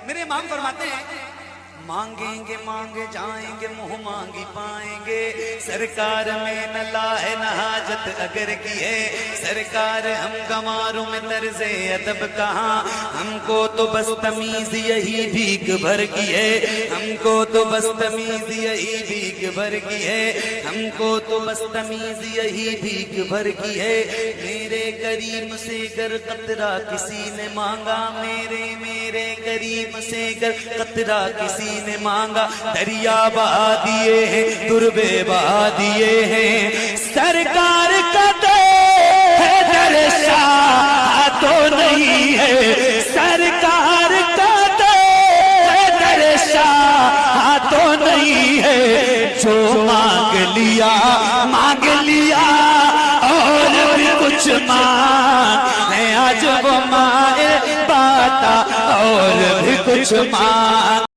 میرے امام فرماتے ہیں مانگیں گے مانگ جائیں گے منہ مانگی پائیں گے سرکار میں نہ لائے نہ حاجت اگر کی ہے سرکار ہم گواروں میں طرز ادب کہاں ہم کو تو بس تمیز یہی بھیک بھر کی ہے ہم کو تو بس تمیز یہی بھیک بھر کی ہے ہم کو تو بس تمیز یہی بھیک بھر کی ہے میرے کریم سے گر قطرہ کسی نے مانگا میرے کریم سے گر قطرہ کسی نے مانگا دریا بہا دیے ہیں دربے بہا دیے ہیں سرکار کا در شاہ تو نہیں ہے سرکار کا در شاہ تو نہیں ہے جو مانگ لیا اور بھی کچھ مانگ ہے آج وہ مائے باتا اور بھی کچھ مانگ